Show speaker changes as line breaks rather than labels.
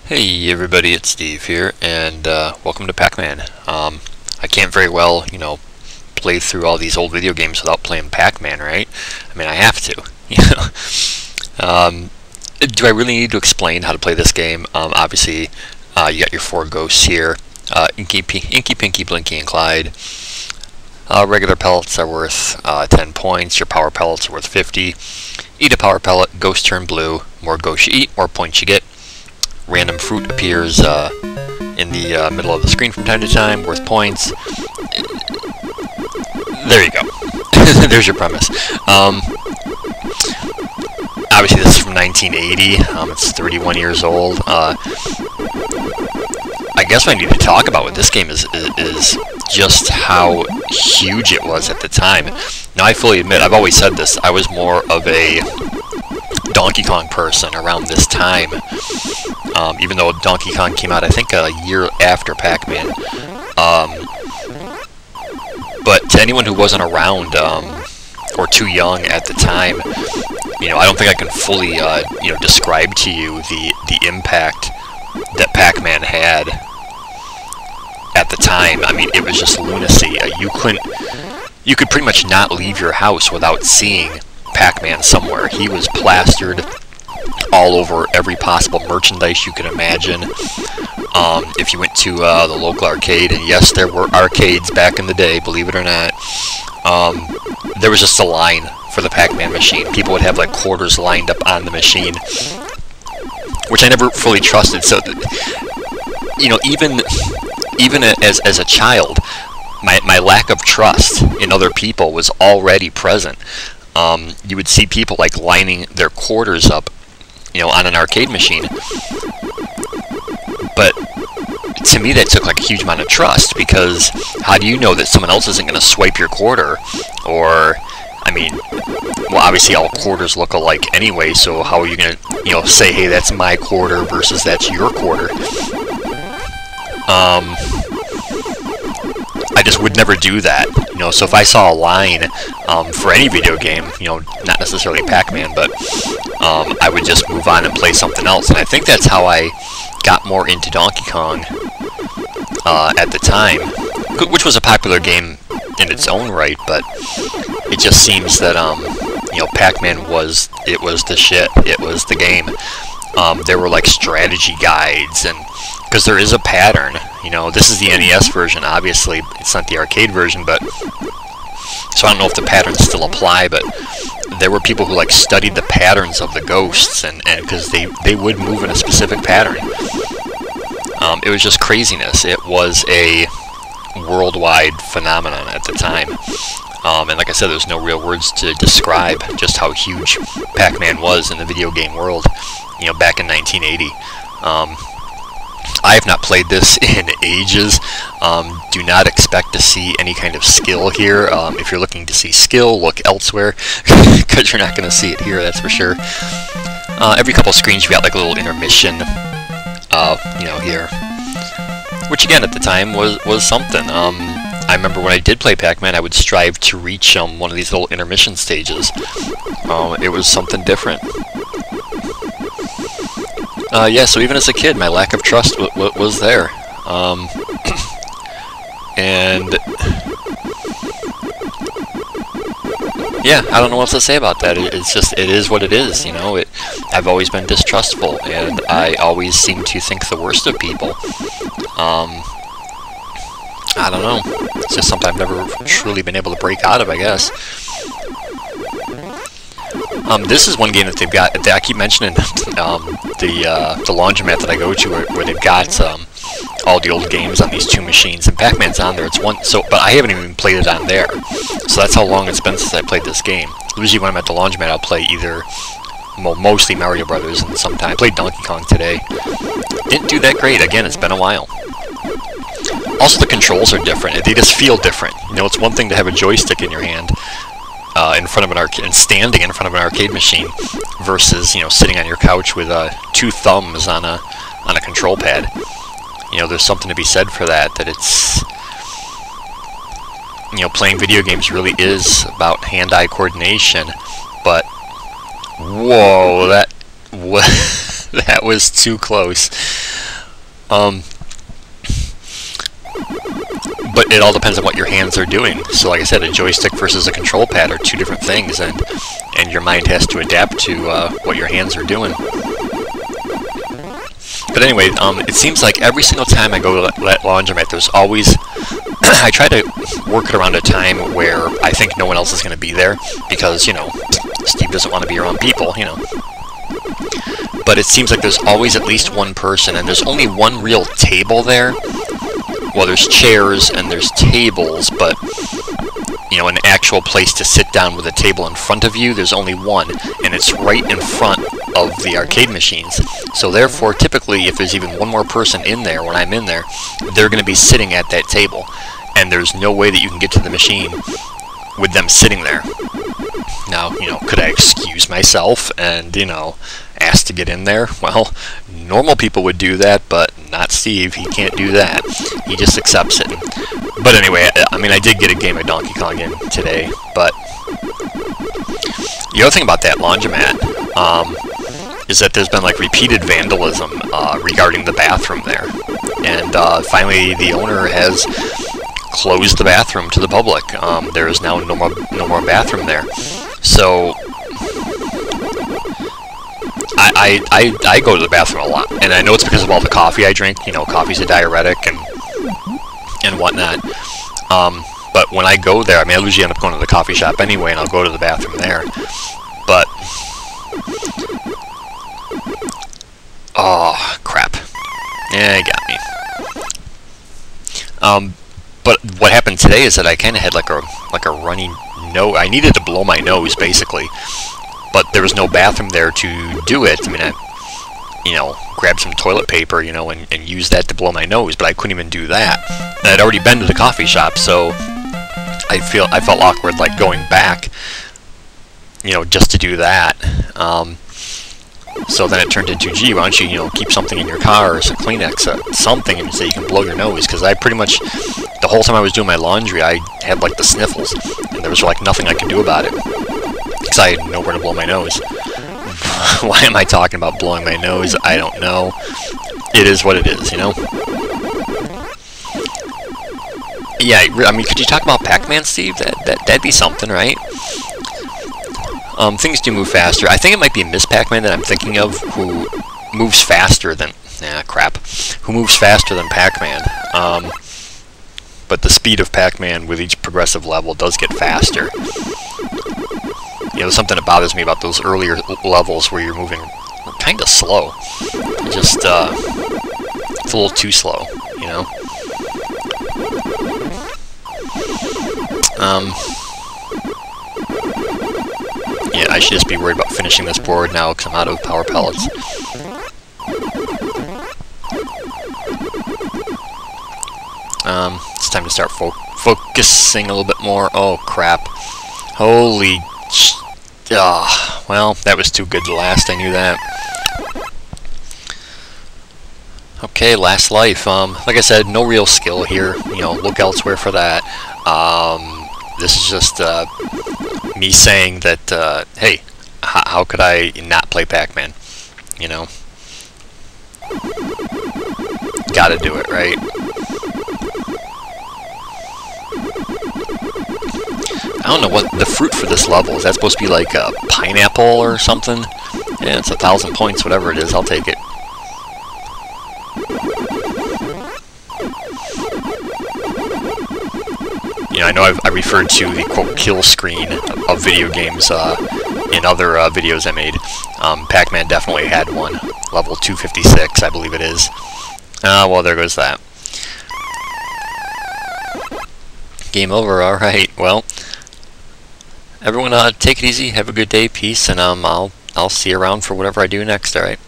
Hey everybody, it's Steve here, and welcome to Pac-Man. I can't very well, play through all these old video games without playing Pac-Man, right? I mean, I have to, do I really need to explain how to play this game? Obviously, you got your four ghosts here, Inky, Pinky, Blinky, and Clyde. Regular pellets are worth 10 points, your power pellets are worth 50. Eat a power pellet, ghost turn blue, more ghosts you eat, more points you get. Random fruit appears in the middle of the screen from time to time, worth points. There you go. There's your premise. Obviously this is from 1980, it's 31 years old. I guess what I need to talk about with this game is just how huge it was at the time. Now I fully admit, I've always said this, I was more of a Donkey Kong person around this time, even though Donkey Kong came out I think a year after Pac-Man. But to anyone who wasn't around or too young at the time, I don't think I can fully describe to you the impact that Pac-Man had at the time. I mean, it was just lunacy. You could pretty much not leave your house without seeing Pac-Man somewhere. He was plastered all over every possible merchandise you could imagine. If you went to the local arcade, and yes, there were arcades back in the day, believe it or not, there was just a line for the Pac-Man machine. People would have like quarters lined up on the machine, which I never fully trusted. So, even as a child, my lack of trust in other people was already present. You would see people like lining their quarters up, on an arcade machine. But to me, that took like a huge amount of trust, because how do you know that someone else isn't going to swipe your quarter? Or, I mean, well, obviously all quarters look alike anyway, so how are you going to, say, hey, that's my quarter versus that's your quarter? I just would never do that, so if I saw a line for any video game, not necessarily Pac-Man, but I would just move on and play something else. And I think that's how I got more into Donkey Kong at the time, which was a popular game in its own right, but it just seems that Pac-Man was the shit. It was the game. There were like strategy guides, and because there is a pattern, this is the NES version, obviously it's not the arcade version, but so I don't know if the patterns still apply, but there were people who like studied the patterns of the ghosts, and because they would move in a specific pattern. It was just craziness. It was a worldwide phenomenon at the time. And like I said, there's no real words to describe just how huge Pac-Man was in the video game world, back in 1980. I have not played this in ages. Do not expect to see any kind of skill here. If you're looking to see skill, look elsewhere, because you're not going to see it here, that's for sure. Every couple screens you got like a little intermission, here. Which again, at the time, was something. I remember when I did play Pac-Man, I would strive to reach one of these little intermission stages. It was something different. Yeah, so even as a kid, my lack of trust was there. And yeah, I don't know what else to say about that. It's just, it is what it is, I've always been distrustful, and I always seem to think the worst of people. I don't know. It's just something I've never truly been able to break out of, I guess. This is one game that they've got. I keep mentioning the laundromat that I go to, where they've got all the old games on these two machines, and Pac-Man's on there. It's one. So, but I haven't even played it on there. So that's how long it's been since I played this game. Usually, when I'm at the laundromat, I'll play either mostly Mario Brothers, and sometimes I played Donkey Kong today. Didn't do that great. Again, it's been a while. Also, the controls are different. They just feel different. It's one thing to have a joystick in your hand, in front of an arcade, and standing in front of an arcade machine, versus sitting on your couch with two thumbs on a control pad. There's something to be said for that. That it's playing video games really is about hand-eye coordination. But whoa, that was too close. Um, but it all depends on what your hands are doing. So like I said, a joystick versus a control pad are two different things, and your mind has to adapt to what your hands are doing. But anyway, it seems like every single time I go to that laundromat, there's always... I try to work it around a time where I think no one else is going to be there, because, you know, Steve doesn't want to be around people, you know. But it seems like there's always at least one person, and there's only one real table there. Well, there's chairs and there's tables, but, you know, an actual place to sit down with a table in front of you, there's only one, and it's right in front of the arcade machines. So therefore, typically, if there's even one more person in there when I'm in there, they're going to be sitting at that table, and there's no way that you can get to the machine with them sitting there. Now, you know, could I excuse myself and, you know, ask to get in there? Well, normal people would do that, but not Steve. He can't do that. He just accepts it. But anyway, I mean, I did get a game of Donkey Kong in today, but the other thing about that laundromat is that there's been like repeated vandalism regarding the bathroom there, and finally the owner has closed the bathroom to the public. There is now no more bathroom there. So I go to the bathroom a lot, and I know it's because of all the coffee I drink. You know, coffee's a diuretic and whatnot. But when I go there, I mean, I usually end up going to the coffee shop anyway, and I'll go to the bathroom there. But oh crap! Yeah, you got me. But what happened today is that I kind of had like a runny nose. I needed to blow my nose basically, but there was no bathroom there to do it. I mean, I, you know, grabbed some toilet paper, you know, and used that to blow my nose, but I couldn't even do that. And I'd already been to the coffee shop, so I felt awkward like going back, you know, just to do that. So then it turned into, gee, why don't you, keep something in your car, or some Kleenex, something, so you can blow your nose, because I pretty much, the whole time I was doing my laundry, I had, like, the sniffles, and there was, like, nothing I could do about it, because I had nowhere to blow my nose. Why am I talking about blowing my nose? I don't know. It is what it is, you know? Yeah, I mean, could you talk about Pac-Man, Steve? That'd be something, right? Things do move faster. I think it might be Miss Pac-Man that I'm thinking of, who moves faster than... Who moves faster than Pac-Man. But the speed of Pac-Man with each progressive level does get faster. You know, something that bothers me about those earlier levels where you're moving kind of slow. Just, it's a little too slow, you know? Yeah, I should just be worried about finishing this board now because I'm out of power pellets. It's time to start focusing a little bit more. Oh, crap. Holy... well, that was too good to last, I knew that. Okay, last life. Like I said, no real skill here. You know, look elsewhere for that. This is just me saying that, hey, how could I not play Pac-Man? You know? Gotta do it, right? I don't know what the fruit for this level is. That supposed to be like a pineapple or something? Yeah, it's 1,000 points, whatever it is. I'll take it. You know, I know I referred to the quote kill screen of video games in other videos I made. Pac-Man definitely had one. Level 256, I believe it is. Well, there goes that. Game over. All right. Well, everyone, take it easy. Have a good day. Peace, and I'll see you around for whatever I do next. All right.